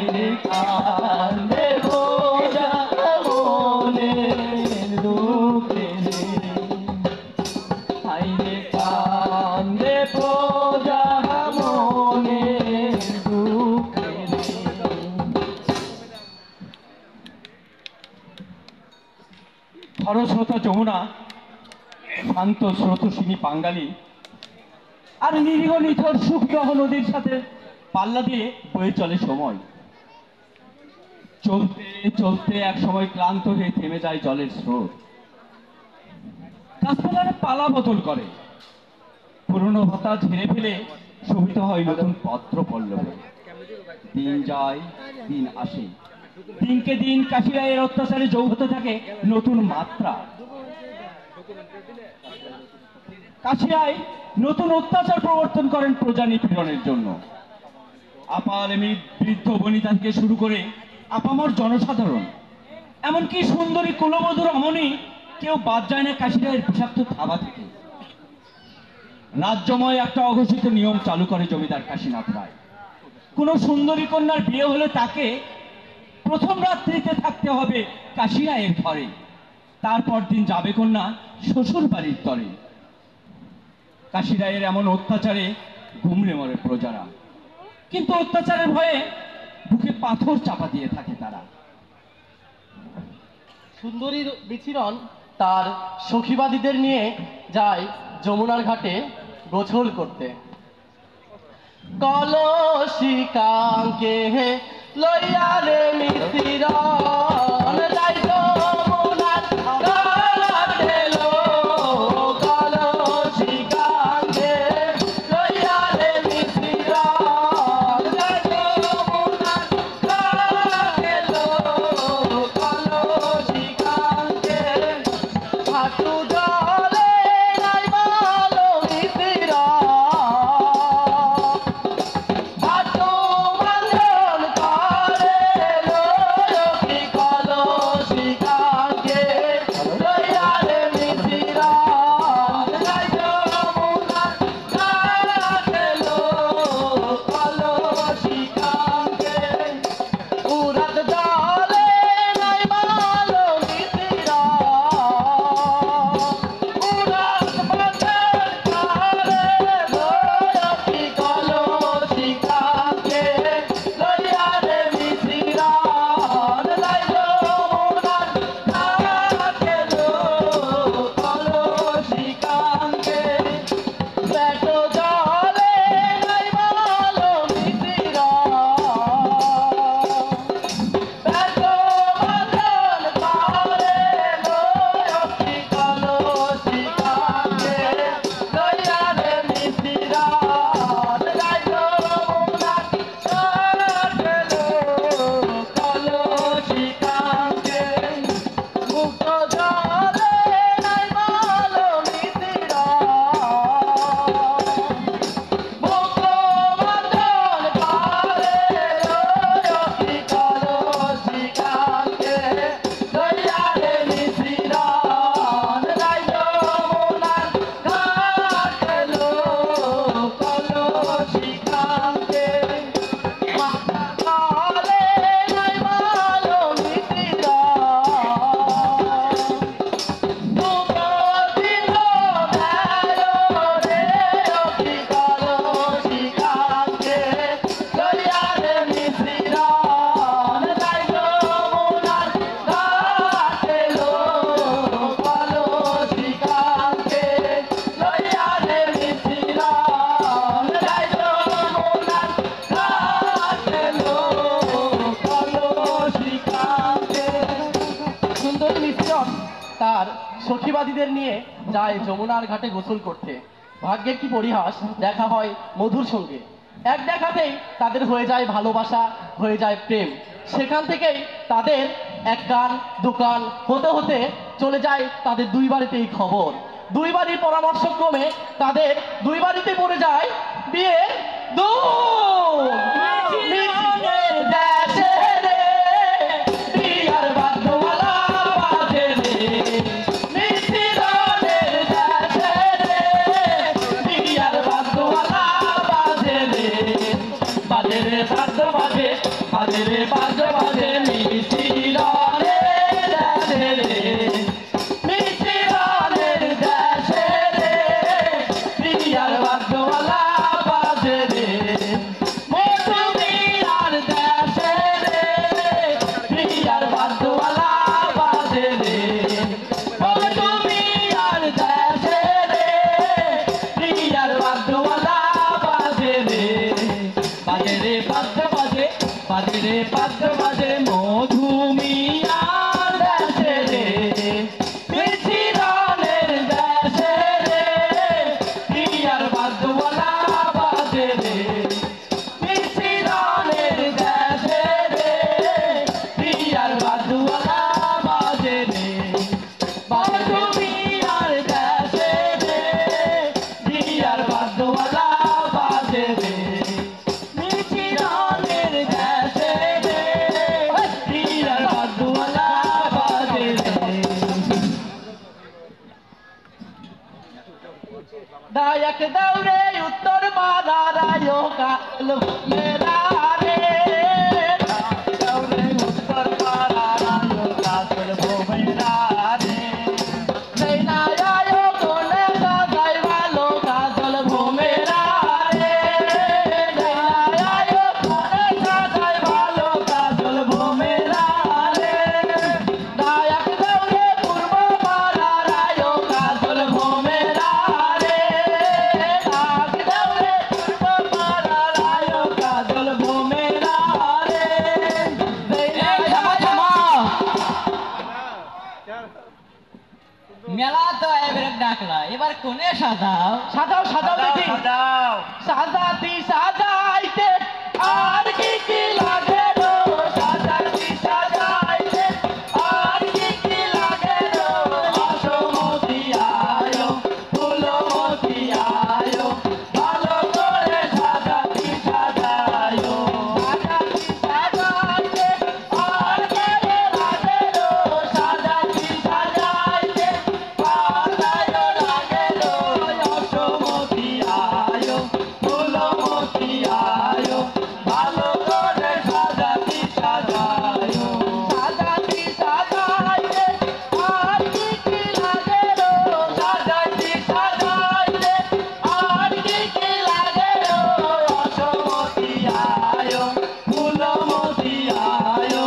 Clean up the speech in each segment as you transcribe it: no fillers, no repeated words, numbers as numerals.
হাইরে কান্দে প্রজা মনের দুঃখে রে, হাইরে কান্দে প্রজা মনের দুঃখে রে। খরস্রোতা যমুনা, শান্ত স্রোতস্বিনী পাঙ্গালি আর নিরীহ নিথর সুখগ্রহ নদীর সাথে পাল্লা দিয়ে বয়ে চলে সময়। চলতে চলতে এক সময় ক্লান্ত হয়ে থেমে যায় জলের স্রোত। গাছপালার পালা বদল করে, পুরনো ভাতা ঝেড়ে ফেলে শোভিত হয় নতুন পত্র পল্লবে। দিন যায়, দিন আসে, দিনকে দিন কাশিরায়ের অত্যাচারে যোগ হতে থাকে নতুন মাত্রা। কাশিরায় নতুন অত্যাচার প্রবর্তন করেন প্রজা নিপীড়নের জন্য। আপার বৃদ্ধ বনিতা থেকে শুরু করে আপামর জনসাধারণ, এমনকি সুন্দরী কুলবধূ রমণী কেউ বাদ যায় না কাশিরায়ের বিষাক্ত থাবা থেকে। রাজ্যময় একটা অঘোষিত নিয়ম চালু করে জমিদার কাশীনাথ রায়। কোন সুন্দরী কন্যার বিয়ে হলে তাকে প্রথম রাত্রিতে থাকতে হবে কাশিরায়ের ঘরে, তারপর দিন যাবে কন্যা শ্বশুর বাড়ির তরে। কাশিরায়ের এমন অত্যাচারে ঘুমড়ে মরে প্রজারা, কিন্তু অত্যাচারের ভয়ে বুকে পাথর চাপা দিয়ে থাকে তারা। সুন্দরীর বিচিরণ তার সখীবাদীদের নিয়ে যায় যমুনার ঘাটে গোসল করতে। কলসিকাঙ্কে লইয়া রে মিত্তিরণ যাই যমুনার ঘাটে লো, কলসিকাঙ্কে লইয়া রে মিত্তিরণ যাই যমুনার ঘাটে লো, কলসিকাঙ্কে হাঁটু জলে নাই ভালো মিত্তিরণ তার সখীবাদীদের নিয়ে যায় যমুনার ঘাটে গোসল করতে। ভাগ্যের কি পরিহাস, দেখা হয় মধুর সঙ্গে। এক দেখাতেই তাদের হয়ে যায় ভালোবাসা, হয়ে যায় প্রেম। সেখান থেকেই তাদের এক কান দোকান হতে হতে চলে যায় তাদের দুই বাড়িতেই খবর। দুই বাড়ির পরামর্শক্রমে তাদের দুই বাড়িতে পড়ে যায় বিয়ের দৌড়। বাজে রে রে বাদ্য বাজে মধুমিয়ার দেশে রে বিচিরণের দেশে রে পিয়ার বাদ্যওয়ালা বাজে রে বিচিরণের দেশে রে পিয়ার বাদ্যওয়ালা বাজে রে মধুমিয়ার দেশে রে পিয়ার বাদ্যওয়ালা বাজে রে বিচিরণের দেশে রে পিয়ার বাদ্যওয়ালা বাজে রে দায়ক দৌড়ে উত্তর মারারায় কাল মেরা রে দৌড়ে উত্তর মারারায় কাল মেরা রে জৈনায় কোনে সাজাই ভালো কাজল ভোমেরা রে জৈনায় কোনে সাজাই ভালো কাজল ভোমেরা রে দায়ক দৌড়ে পূর্ব মারারায় কাজল ভোমেরা রে দায়ক দৌড়ে পূর্ব মারারায় কাজল ভোমেরা রে মেলা তো এবারে ডাকলা, এবার কোনে সাজাও? সাজাও সাজাও দেখি সাজাতি সাজাইতে আর কি কি লাগে রো সাজাতি সাজাইতে আর কি কি লাগে রো অসমতি আয়ো ফুলমতি আয়ো ভালো করে সাজাতি সাজায়ো সাজাতি সাজাইতে আর কি কি লাগে রো সাজাতি সাজাইতে পাতায়ো লাগে রো অসমতি আয়ো ফুলমতি আয়ো ভালো করে সাজাতি সাজায়ো সাজাতি সাজাইতে আর কি কি লাগে রো সাজাতি সাজাইতে আর কি কি লাগে রো অসমতি আয়ো ফুলমতি আয়ো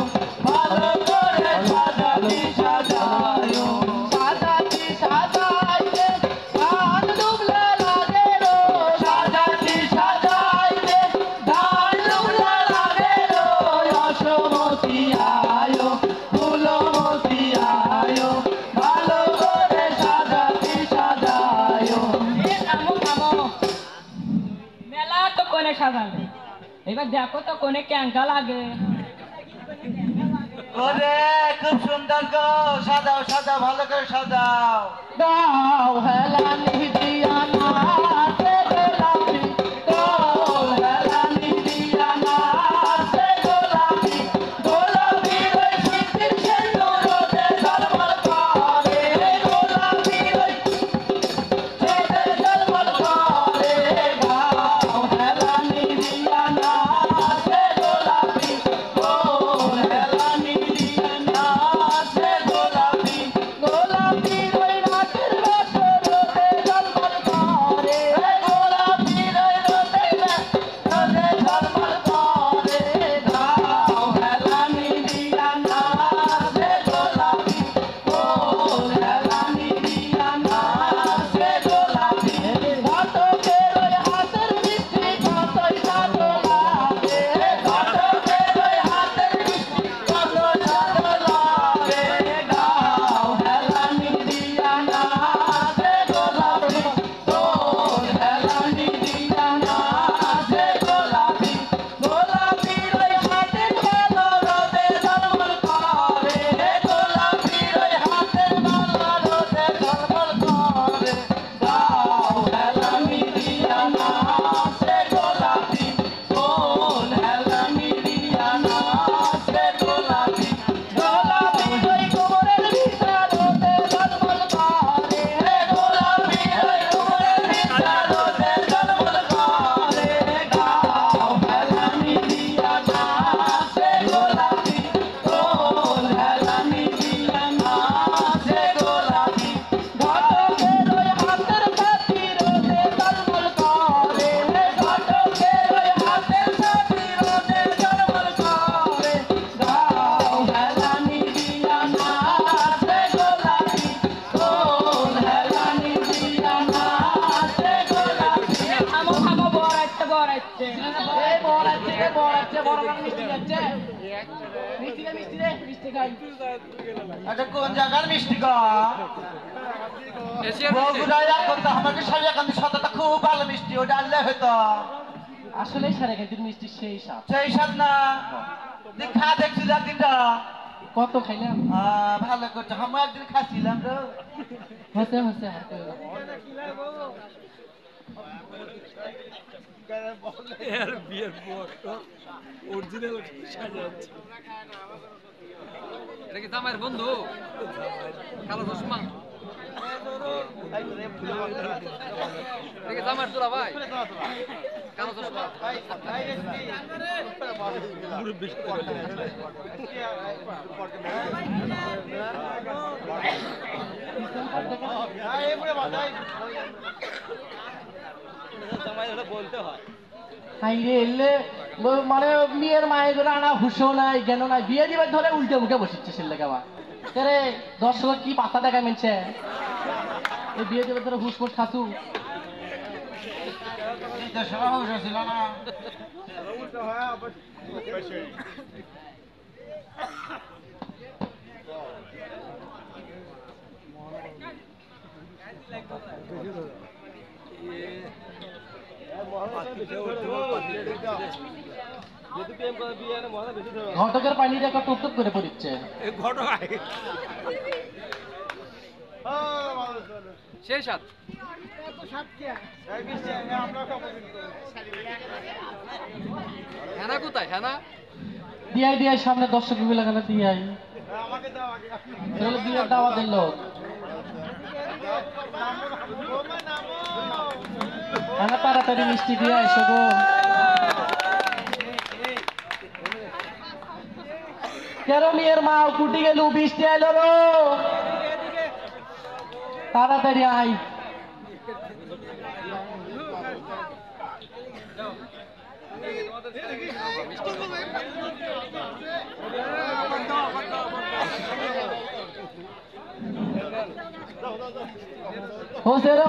ভালো করে সাজাতি সাজায়ো সাজাতি সাজাইতে ধান ডুবলে লাগে রো সাজাতি সাজাইতে ধান ডুবলে লাগে রো অসমতি আয়ো ফুলমতি আয়ো ভালো করে সাজাতি সাজায়ো মেলা তো কোনে সাজাবে, এবার দেখো তো কোনে ক্যাঙ্কা লাগে। ওরে খুব সুন্দর গো, সাজাও সাজাও ভালো করে সাজাও। গাও হেলা নিদিয়া না সে গোলাপি গাও হেলা নিদিয়া না সে গোলাপি গোলাপি রই সিদ্ধির সেন্দুরতে ঝলমল করে গোলাপি রই সিদ্ধির ঝলমল করে গাও হেলা নিদিয়া না সে গোলাপি ও হেলা নিদিয়া না সে গোলাপি গোলাপি রই নাচের বাসরতে ঝলমল এই বড় আছে বড় মিষ্টি যাচ্ছে মিষ্টি রে মিষ্টি খাই আচ্ছা কোন জায়গার মিষ্টি গো বগুড়ায় এখন তো আমাকে সারিয়াকান্দি শতটা খুব ভালো মিষ্টি ওটা আনলে হয়তো আসলে সারে খাইতে মিষ্টি সেই সাপ সেই সাথ না খা দেখছি একদিনটা কত খাইলাম ভালো করছো আমি একদিন খাচ্ছিলাম তো হচ্ছে এটা কি আমার বন্ধু কালো চশমা এটা কি আমার তোরা ভাই কালো চশমা মানে বিয়ের মায়ের ধরে আনা হুশো নাই জ্ঞান নাই বিয়ে দিবার ধরে উল্টে মুখে বসিচ্ছে ছেলে গাবা রে দর্শক কি পাতা দেখা মিলছে এই বিয়ে দিবার ধরে হুশ ফুস খাসু ছিল না ঘটকের পানি দেখা টুপ টুপ করে পড়ছে সেই সাত হেনা কোথায় হেনা দিয়াই সামনে দর্শক গুলো গেলে দিয়াই বিয়ের দাওয়া দিল তাড়াতাড়ি মিষ্টি দিয়ে এসো গো কেরো মেয়ের মা কুটি গেল বৃষ্টি এলো রো তাড়াতাড়ি আই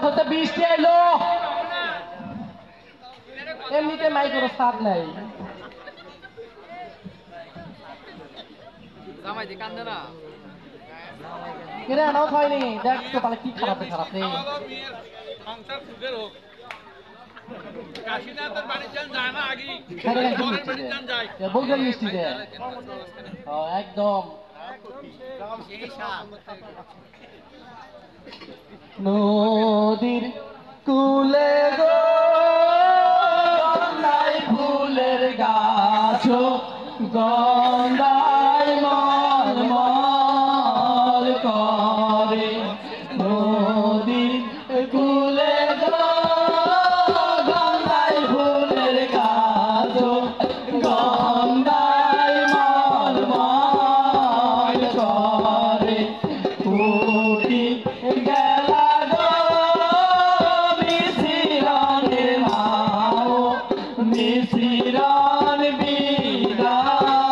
হচ্ছে বৃষ্টি এলো এমনিতে মাইকের সাপ নাই জামাই দি কান্দে না কিরে নাও হয়নি দেখ তো তাহলে কি খারাপ রে সংসার সুখের হোক কাশীনাথের বাড়ি যান যায় না আগে বলবেন মিষ্টি দে একদম নদীর কুলে গো নাই ফুলের গাছ গন্ধায় মল মল করে নদীর কুলে গো গন্ধায় ফুলের গাছ গন্ধায় মল মল করে উঠি গেলা গো মিশ্রণের মাও মিশ্রণ বিদায়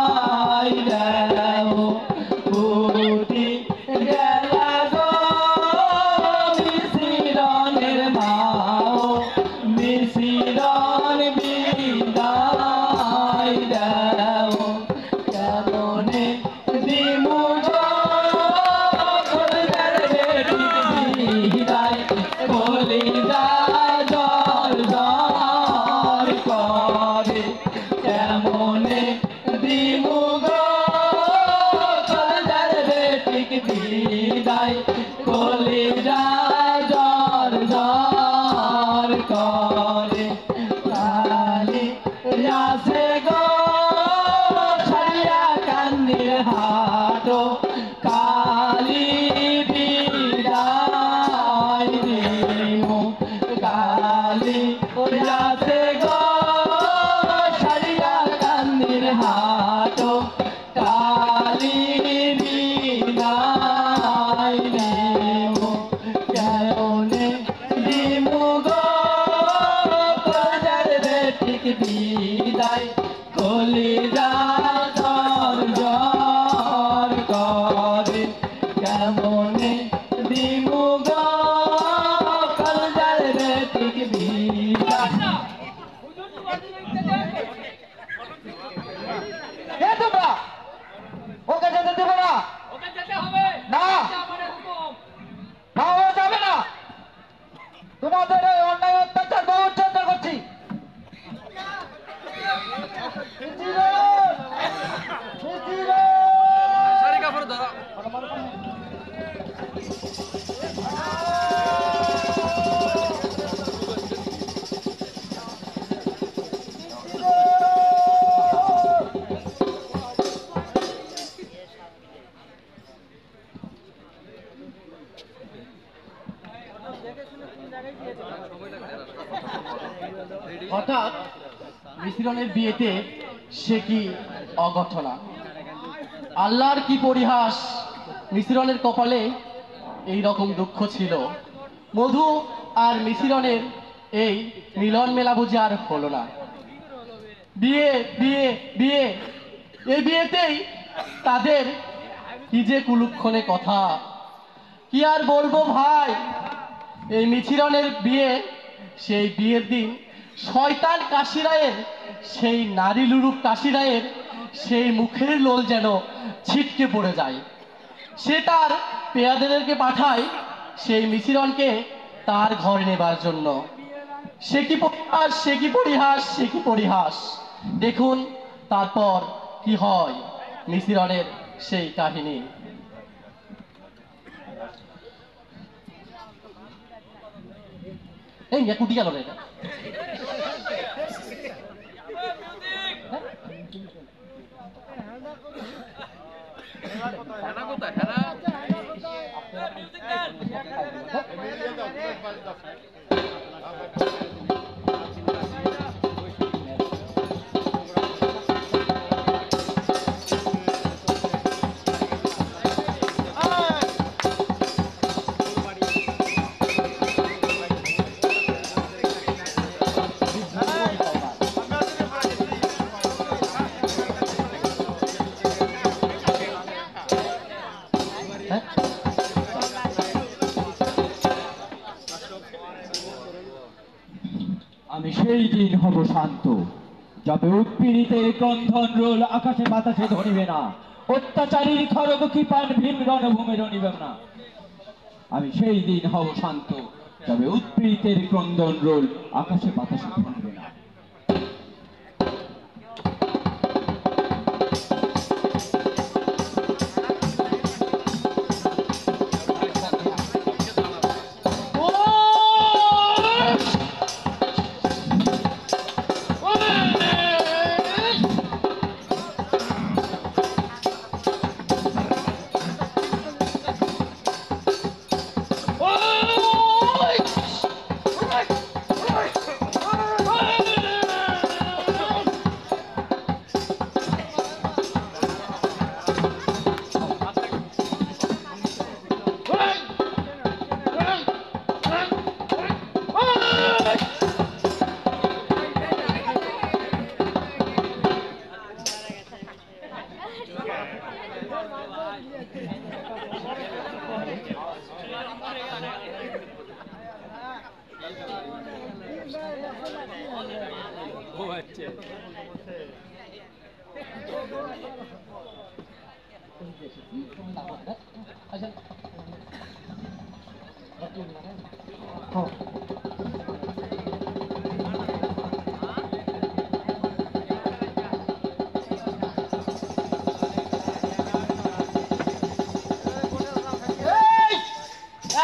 দাও উঠি গেলা গো মিশ্রণের মাও মিশ্রণ বিদায় দাও কেমনে দিমু গো কলিজার বেটি বিদায় কলিজা জল জল করে কেমনে দিমু গো কলিজার বেটি বিদায় কলিজা জল জল করে কালি রাসে গো ছাড়িয়া কান্দির হাটো কালি বিদায় দিমু কালি রাসে গো ছাড়িয়া কান্দির হাটো কালি বিদায় দিমু কেমনে দিমু গো কলিজার বেটিক বিদায় কলিজা জর জর করে কেমনে দিমু গো কলিজার বেটিক বিদায় মিশ্রণের বিয়েতে সে কি অঘটনা, আল্লাহর কি পরিহাস, মিশ্রণের কপালে এই রকম দুঃখ ছিল। মধু আর মিশ্রণের এই মিলন মেলা বুঝে আর হলো না। বিয়ে বিয়ে বিয়ে, এই বিয়েতেই তাদের কি যে কুলুক্ষণে কথা, কি আর বলবো ভাই। এই মিছিরনের বিয়ে, সেই বিয়ের দিন শয়তান কাশিরায়ের, সেই নারী লুরুপ কাশিরায়ের সেই মুখের লোল যেন ছিটকে পড়ে যায়। সে তার পেয়াদেরকে পাঠায় সেই মিছিরনকে তার ঘরে নেবার জন্য। সে কি পরিহাস, সে কি পরিহাস, সে কি পরিহাস। দেখুন তারপর কি হয় মিছিরনের সেই কাহিনী। এই মিয়া কুটি গেল রে এটা। হেনা কোথায় হেনা? আমি সেই দিন হব শান্ত, যাবে উৎপীড়িতের ক্রন্ধন রোল আকাশে বাতাসে ধরিবে না, অত্যাচারীর খড়গ কৃপান ভীম রণভূমে রণিবে না। আমি সেই দিন হব শান্ত, যাবে উৎপীড়িতের ক্রন্দন রোল আকাশে বাতাসে ধরিবে না।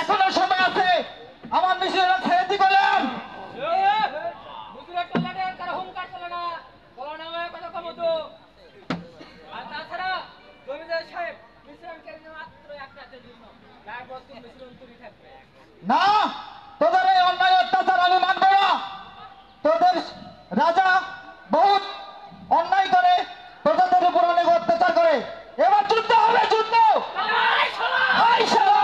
এখনো সময় আছে, আমার মিশনের ছেড়ে দি বললাম। না, তোদের এই অন্যায় অত্যাচার আমি মানব না। তোদের রাজা বহুত অন্যায় করে, তোদের উপর অনেক অত্যাচার করে। এবার যুদ্ধ হবে, যুদ্ধ। এই শালা!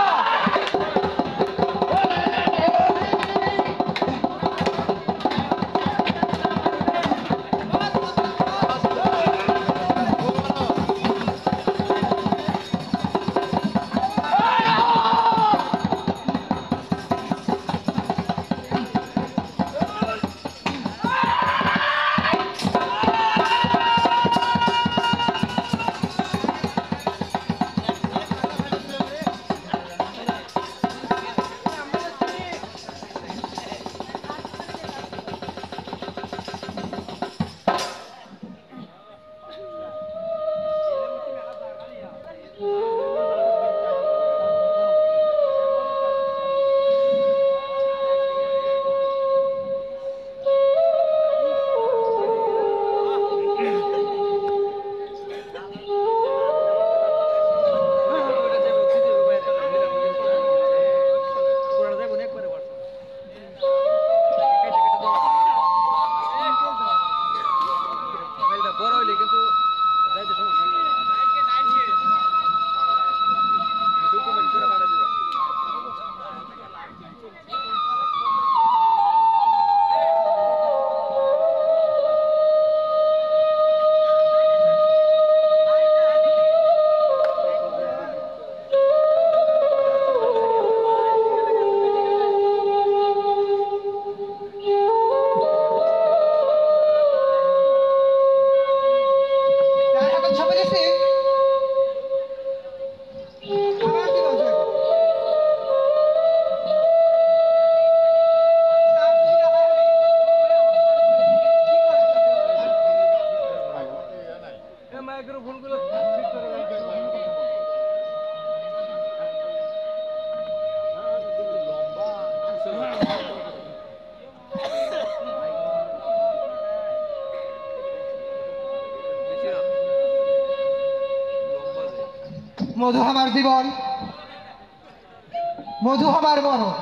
এগুলো ভুলগুলো ঠিক করে মধু আমার জীবন, মধু আমার মরণ,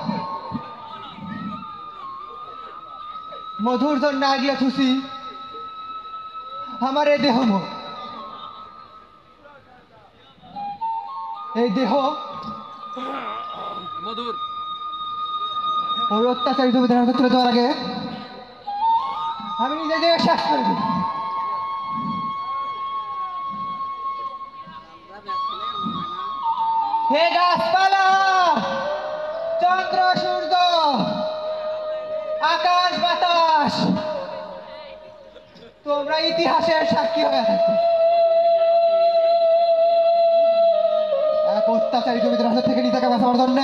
মধুর জন্য আগিয়া থুসি আমার এই দেহ মন। এই দেহ মধুর ওই অত্যাচারী জমিদার হাতে তুলে দেওয়ার আগে আমি নিজে নিজে শেষ করে দিই। হে গাছপালা, চন্দ্র সূর্য, আকাশ বাতাস, তোমরা ইতিহাসের সাক্ষী হয়ে থাকো। এক অত্যাচারী জমিদার হাত থেকে নিজেকে বাঁচাবার জন্য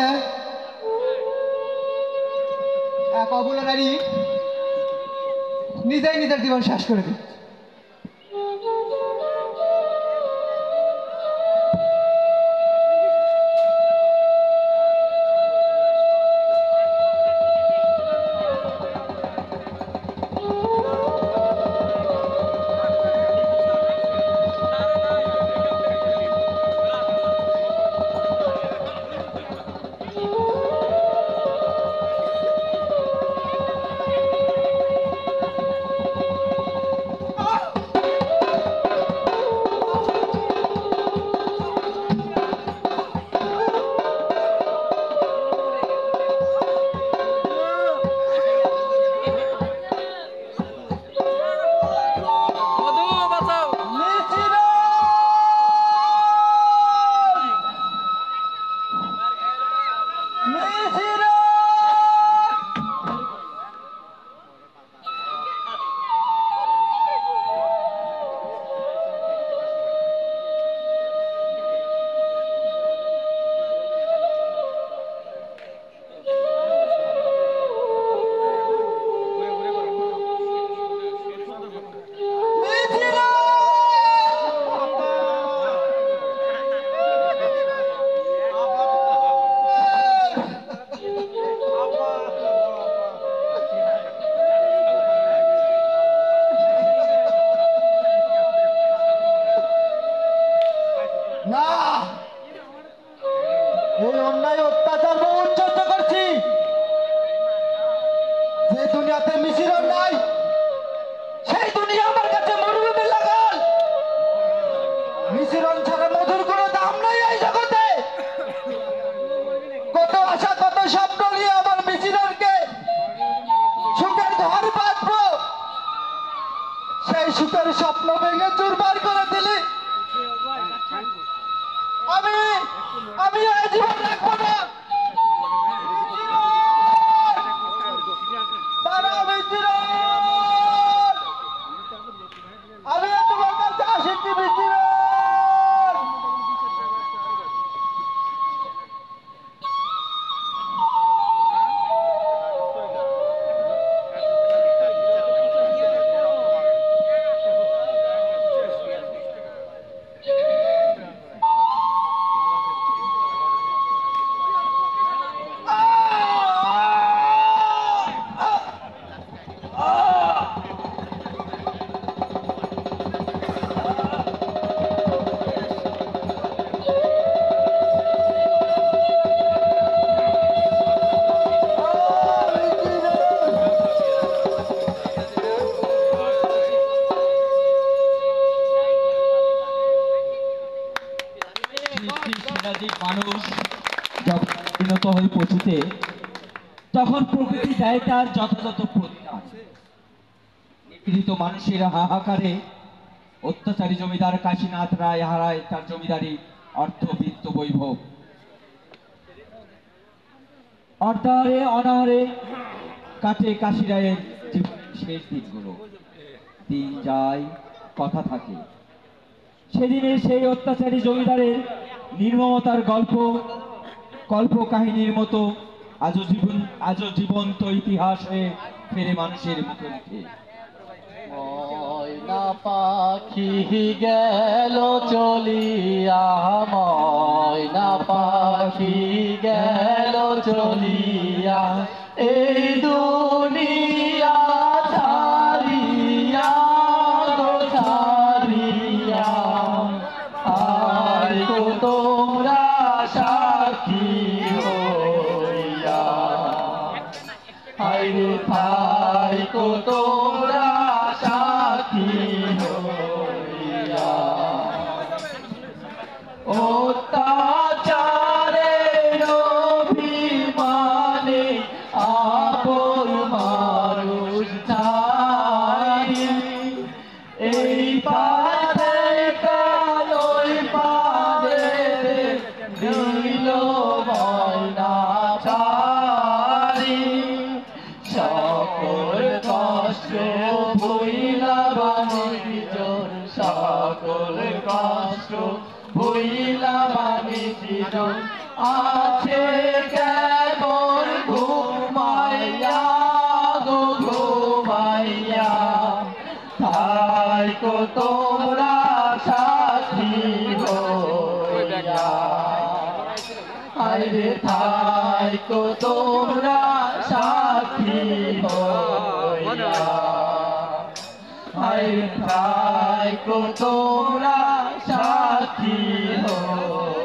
এক অবলা নারী নিজেই নিজের জীবন শেষ করে দিচ্ছে। না, এই অন্যায় অত্যাচার বহু সহ্য করছি। যে দুনিয়াতে মিশিরন নাই, সেই দুনিয়া আমার কাছে মরুভূমির লাগাল। মিশিরন ছাড়া মধুর কোনো দাম নাই এই জগতে। কত আশা, কত স্বপ্ন নিয়ে আমার মিশিরনকে সুখের ঘর বাঁধবো, সেই সুখের স্বপ্ন ভেঙে চুরমার করে দিলি। আমি এই জীবন রাখবো না। আমি তোমার কাছে আসেছি মিশিরন। মানুষ যখন পরিণত হয়ে পৌঁছতে, তখন প্রকৃতি দেয় তার যথাযথ প্রতিদান। নিপীড়িত মানুষের হাহাকারে অত্যাচারী জমিদার কাশীনাথ রায় হারায় তার জমিদারি, অর্থবিত্ত বৈভব। অর্ধাহারে অনাহারে কাটে কাশী রায়ের জীবনের শেষ দিনগুলো। দিন যায়, কথা থাকে। সেদিনের সেই অত্যাচারী জমিদারের নির্মমতার গল্প কল্প কাহিনীর মতো আজও জীবন্ত ইতিহাস হয়ে ফেরে মানুষের মুখে মুখে। ময়না পাখি গেল চলিয়া, ময়না পাখি গেল চলিয়া, এই দুনিয়া ছাড়িয়া গো ছাড়িয়া। আর তো তোমরা সাক্ষী হইয়া, হায়রে থাইকো তোমরা সাক্ষী হইয়া। অত্যাচারের অভিমানে আপন মানুষ ছাই, এই পারে কালোই পারে দিল ময়না ছাড়ি। সকল কষ্ট ভুইলা বাণী বিজন, সকল কষ্ট ভুইলা বাণী বিজন, আছে কেবল ঘুমাইয়া গো ঘুমাইয়া। থাইকো তোমরা সাক্ষী হইয়া, হায়রে থাইকো তোমরা সাক্ষী হইয়া, হায়রে থাইকো তোমরা সাক্ষী হইয়া।